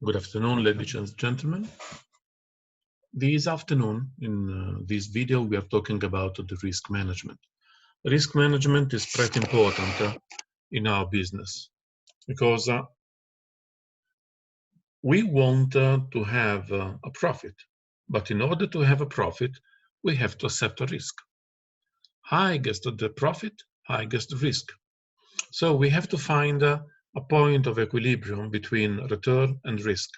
Good afternoon, ladies and gentlemen. This afternoon, in this video, we are talking about the risk management. Risk management is pretty important in our business because we want to have a profit. But in order to have a profit, we have to accept a risk. High gets the profit, high gets the risk. So we have to find a point of equilibrium between return and risk.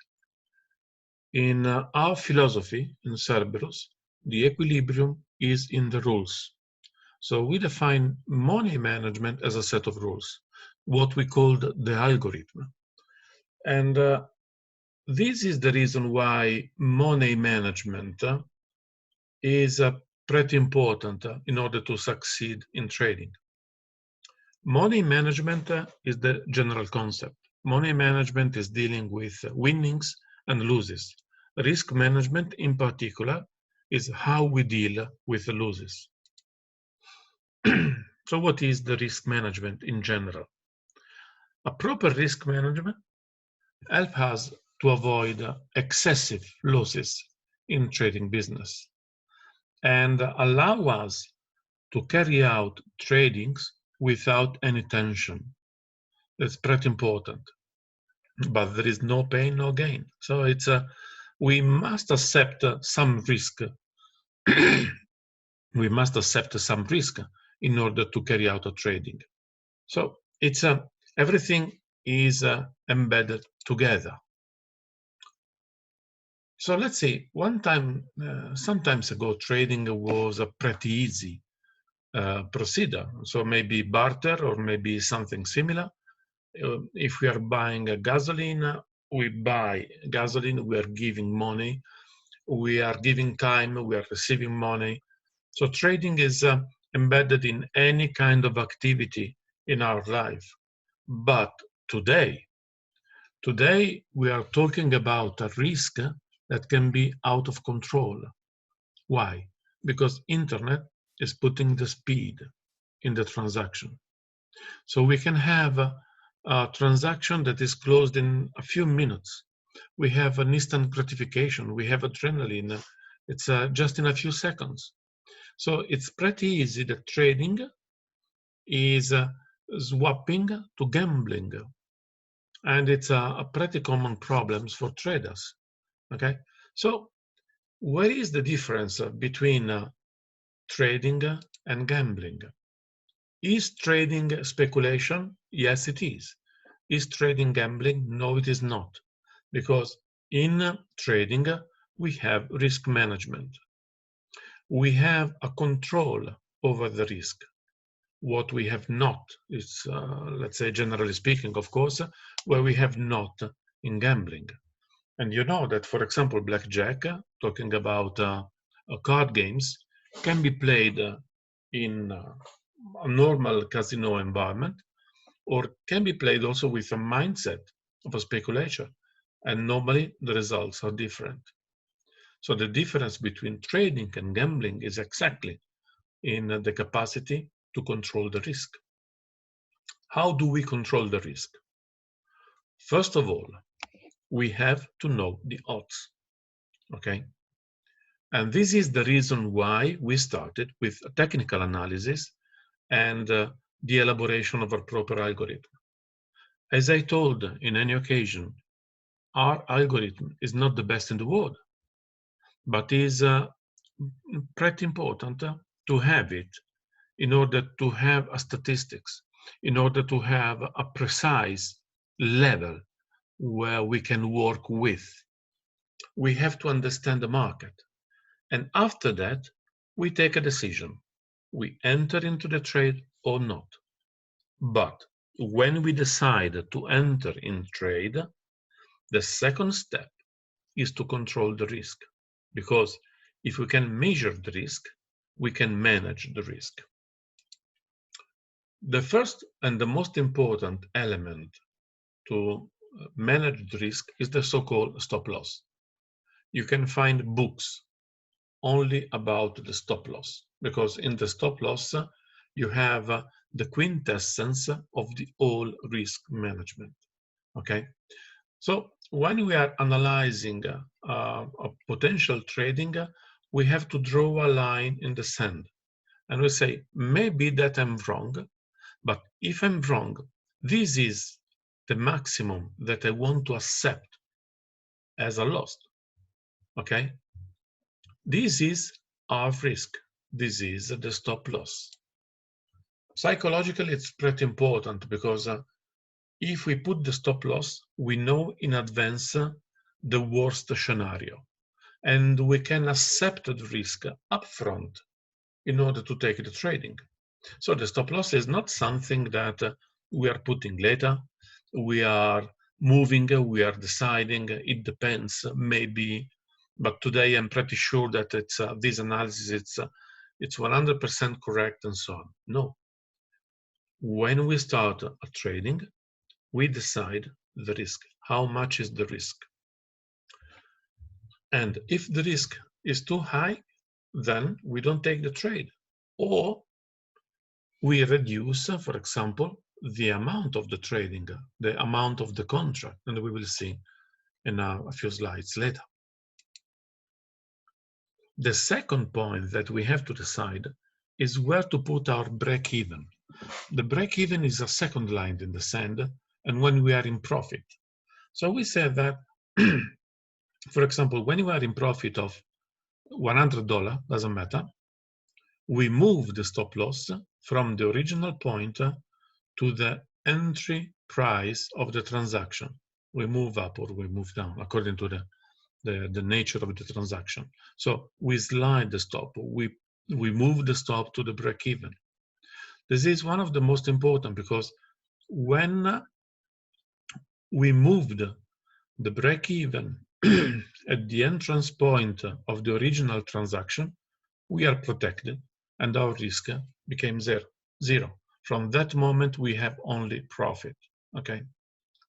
In our philosophy in Cerberus, the equilibrium is in the rules. So we define money management as a set of rules, what we call the algorithm. And this is the reason why money management is pretty important in order to succeed in trading. Money management is the general concept. Money management is dealing with winnings and losses. Risk management, in particular, is how we deal with the losses. So what is the risk management in general? A proper risk management helps us to avoid excessive losses in trading business and allow us to carry out tradings without any tension. That's pretty important. But there is no pain, no gain. So it's we must accept some risk. We must accept some risk in order to carry out a trading. So it's everything is embedded together. So let's see. One time, sometimes ago, trading was a pretty easy procedure. So maybe barter or maybe something similar. If we are buying a gasoline, we buy gasoline, we are giving money, we are giving time, we are receiving money. So trading is embedded in any kind of activity in our life. But today we are talking about a risk that can be out of control. Why? Because internet is putting the speed in the transaction. So we can have a transaction that is closed in a few minutes. We have an instant gratification. We have adrenaline. It's just in a few seconds. So it's pretty easy that trading is swapping to gambling. And it's a pretty common problem for traders. Okay, so where is the difference between trading and gambling? Is trading speculation? Yes, it is. Is trading gambling? No, it is not. Because in trading, we have risk management. We have a control over the risk. What we have not is, let's say, generally speaking, of course, where we have not in gambling. And you know that, for example, blackjack, talking about card games, can be played in a normal casino environment, or can be played also with a mindset of a speculation. And normally the results are different. So the difference between trading and gambling is exactly in the capacity to control the risk. How do we control the risk? First of all, we have to know the odds, okay? And this is the reason why we started with a technical analysis and the elaboration of a proper algorithm. As I told in any occasion, our algorithm is not the best in the world, but is pretty important to have it in order to have a statistics, in order to have a precise level where we can work with. We have to understand the market. And after that, we take a decision. We enter into the trade or not. But when we decide to enter in trade, the second step is to control the risk. Because if we can measure the risk, we can manage the risk. The first and the most important element to manage the risk is the so-called stop loss. You can find books only about the stop loss, because in the stop loss you have the quintessence of the whole risk management. Okay, so when we are analyzing a potential trading, we have to draw a line in the sand. And we say, maybe that I'm wrong, but if I'm wrong, this is the maximum that I want to accept as a loss, okay? This is our risk. This is the stop loss. Psychologically, it's pretty important because if we put the stop loss, we know in advance the worst scenario, and we can accept the risk upfront in order to take the trading. So the stop loss is not something that we are putting later. We are moving, we are deciding, it depends, maybe. But today I'm pretty sure that it's this analysis, it's 100% correct and so on. No. When we start a trading, we decide the risk. How much is the risk? And if the risk is too high, then we don't take the trade. Or we reduce, for example, the amount of the trading, the amount of the contract, and we will see in a few slides later. The second point that we have to decide is where to put our break-even. The break-even is a second line in the sand, and when we are in profit. So we said that, for example, when we are in profit of $100, doesn't matter, we move the stop loss from the original point to the entry price of the transaction. We move up or we move down according to the nature of the transaction. So we slide the stop, we move the stop to the break-even. This is one of the most important because when we moved the break-even at the entrance point of the original transaction, we are protected and our risk became zero. From that moment, we have only profit, okay?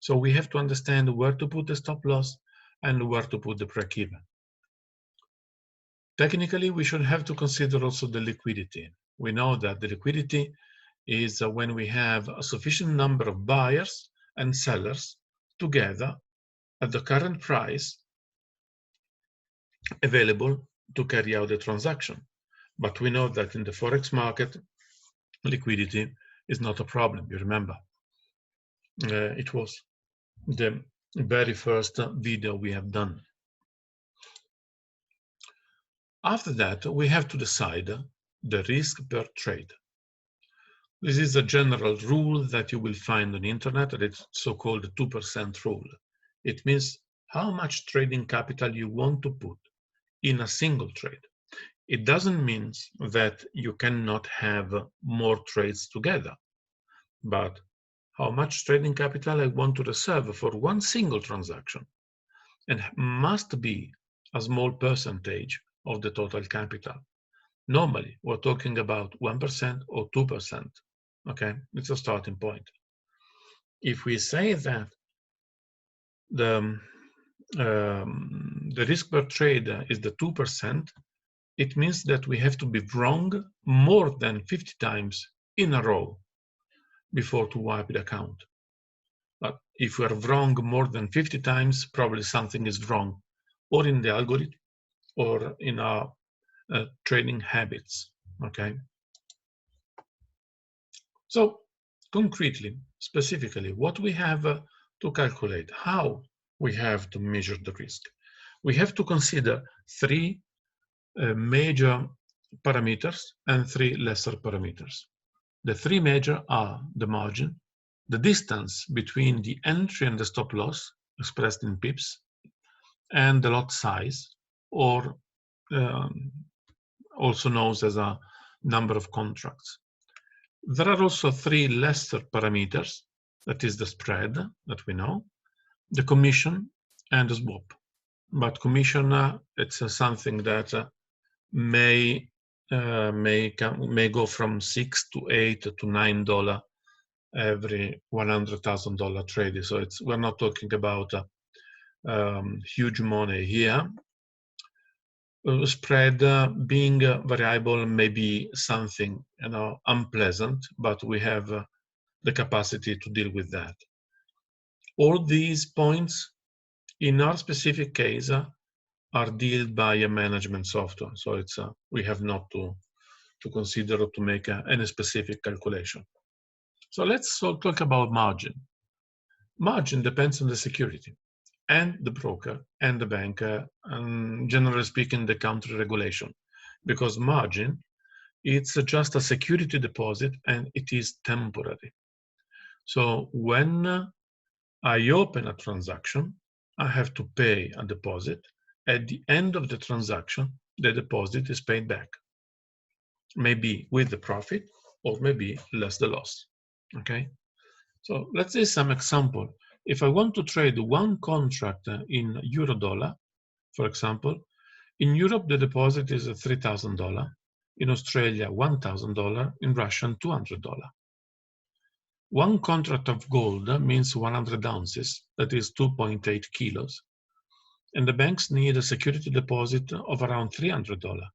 So we have to understand where to put the stop loss and where to put the break-even. Technically, we should have to consider also the liquidity. We know that the liquidity is when we have a sufficient number of buyers and sellers together at the current price available to carry out the transaction. But we know that in the Forex market, liquidity is not a problem, you remember. It was the very first video we have done. After that, we have to decide the risk per trade. This is a general rule that you will find on the internet, and it's so-called 2% rule. It means how much trading capital you want to put in a single trade. It doesn't mean that you cannot have more trades together, but how much trading capital I want to reserve for one single transaction, and must be a small percentage of the total capital. Normally, we're talking about 1% or 2%. Okay, it's a starting point. If we say that the risk per trade is the 2%, it means that we have to be wrong more than 50 times in a row before to wipe the account. But if we are wrong more than 50 times, probably something is wrong, or in the algorithm, or in our trading habits, okay? So concretely, specifically, what we have to calculate, how we have to measure the risk. We have to consider three major parameters and three lesser parameters. The three major are the margin, the distance between the entry and the stop loss, expressed in pips, and the lot size, or also known as a number of contracts. There are also three lesser parameters, that is the spread that we know, the commission, and the swap. But commission, it's something that may go from $6 to $8 to $9 every $100,000 trade. So we're not talking about huge money here. Spread being variable may be something unpleasant, but we have the capacity to deal with that. All these points in our specific case, are dealt by a management software. So it's we have not to consider or to make any specific calculation. So let's talk about margin. Margin depends on the security and the broker and the banker, and generally speaking, the country regulation, because margin, it's just a security deposit and it is temporary. So when I open a transaction, I have to pay a deposit. At the end of the transaction, the deposit is paid back, maybe with the profit or maybe less the loss. Okay, so let's say some example. If I want to trade one contract in euro dollar, for example, in Europe the deposit is $3,000, in Australia $1,000, in Russia $200. One contract of gold means 100 ounces, that is 2.8 kilos, and the banks need a security deposit of around $300.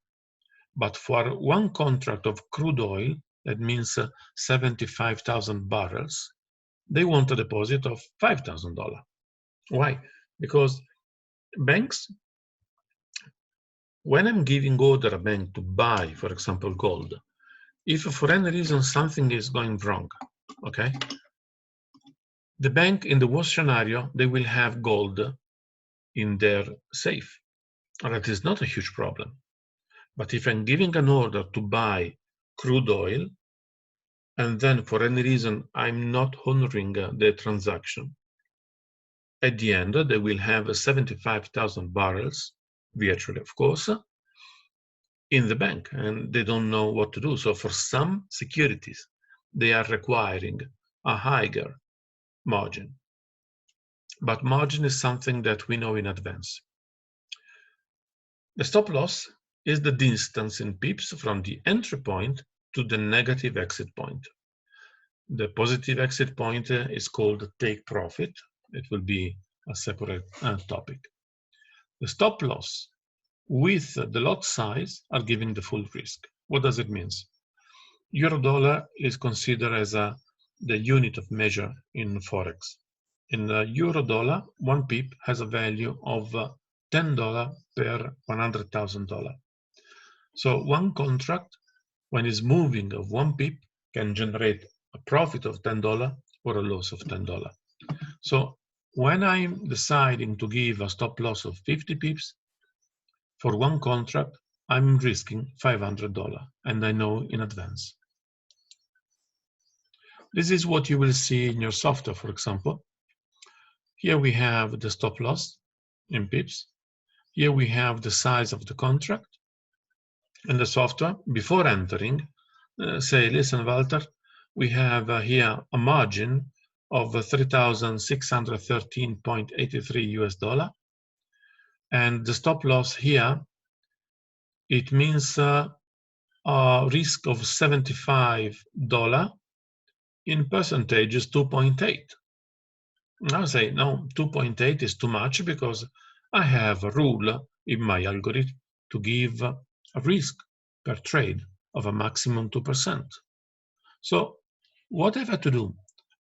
But for one contract of crude oil, that means 75,000 barrels, they want a deposit of $5,000. Why? Because banks, when I'm giving order a bank to buy, for example, gold, if for any reason something is going wrong, okay, the bank in the worst scenario, they will have gold in their safe. That is not a huge problem. But if I'm giving an order to buy crude oil, and then for any reason I'm not honoring the transaction, at the end they will have 75,000 barrels, virtually of course, in the bank, and they don't know what to do. So for some securities, they are requiring a higher margin. But margin is something that we know in advance. The stop loss is the distance in pips from the entry point to the negative exit point. The positive exit point is called take profit. It will be a separate topic. The stop loss with the lot size are giving the full risk. What does it mean? Euro dollar is considered as the unit of measure in Forex. In euro dollar, one pip has a value of $10 per $100,000. So one contract, when it's moving of one pip, can generate a profit of $10 or a loss of $10. So when I'm deciding to give a stop loss of 50 pips for one contract, I'm risking $500, and I know in advance. This is what you will see in your software, for example. Here we have the stop loss in pips. Here we have the size of the contract. And the software, before entering, say, listen, Walter, we have here a margin of 3,613.83 US dollar. And the stop loss here, it means a risk of $75 in percentages 2.8. I'll say, no, 2.8 is too much because I have a rule in my algorithm to give a risk per trade of a maximum 2%. So what I have to do?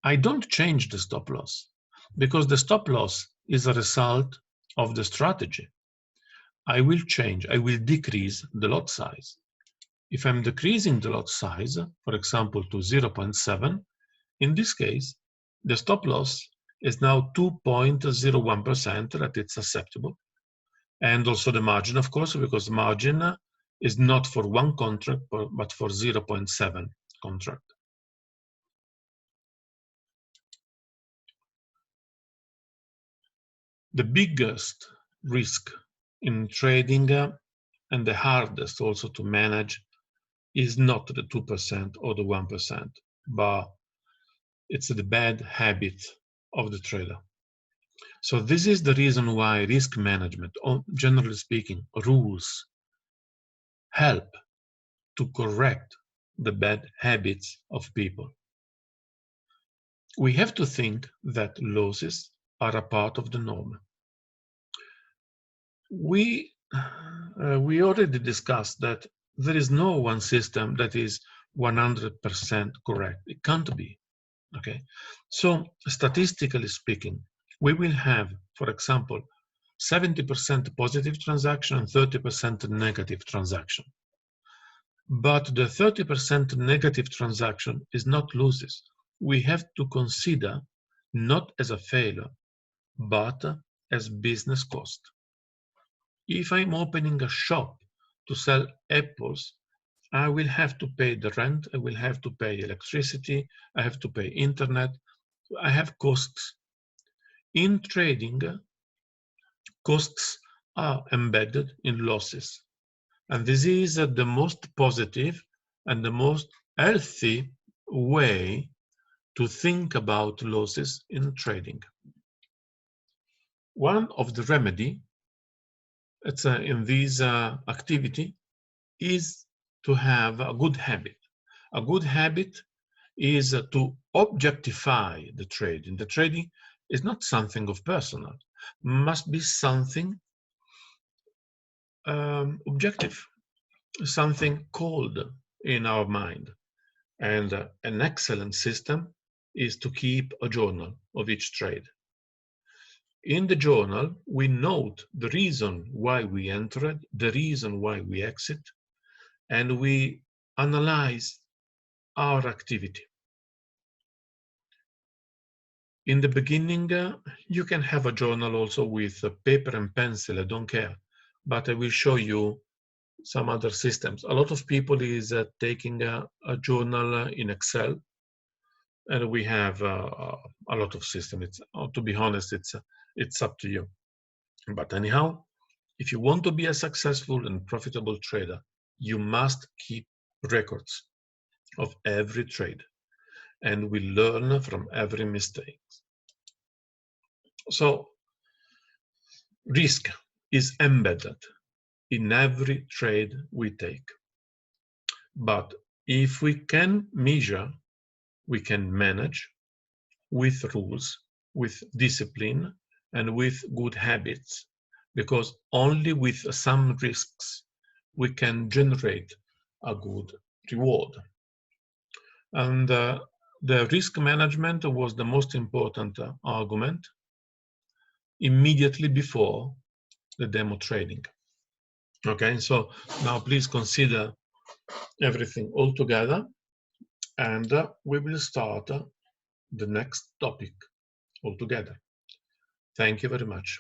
I don't change the stop loss because the stop loss is a result of the strategy. I will decrease the lot size. If I'm decreasing the lot size, for example, to 0.7, in this case, the stop loss is now 2.01%, that it's acceptable. And also the margin, of course, because margin is not for one contract, but for 0.7 contract. The biggest risk in trading and the hardest also to manage is not the 2% or the 1%, but it's the bad habit of the trader. So this is the reason why risk management, or generally speaking, rules help to correct the bad habits of people. We have to think that losses are a part of the norm. We already discussed that there is no one system that is 100% correct. It can't be. Okay, so statistically speaking, we will have, for example, 70% positive transaction and 30% negative transaction. But the 30% negative transaction is not losses. We have to consider not as a failure, but as business cost. If I'm opening a shop to sell apples, I will have to pay the rent, I will have to pay electricity, I have to pay internet, I have costs. In trading, costs are embedded in losses. And this is the most positive and the most healthy way to think about losses in trading. One of the remedy in this activity is to have a good habit. A good habit is to objectify the trading. The trading is not something of personal, must be something objective, something cold in our mind. And an excellent system is to keep a journal of each trade. In the journal, we note the reason why we entered, the reason why we exit, and we analyze our activity. In the beginning, you can have a journal also with paper and pencil, I don't care, but I will show you some other systems. A lot of people is taking a journal in Excel, and we have a lot of systems. To be honest, it's up to you. But anyhow, if you want to be a successful and profitable trader, you must keep records of every trade, and we learn from every mistake. So risk is embedded in every trade we take. But if we can measure, we can manage with rules, with discipline, and with good habits, because only with some risks we can generate a good reward. And the risk management was the most important argument immediately before the demo trading. Okay, so now please consider everything all together, and we will start the next topic altogether. Thank you very much.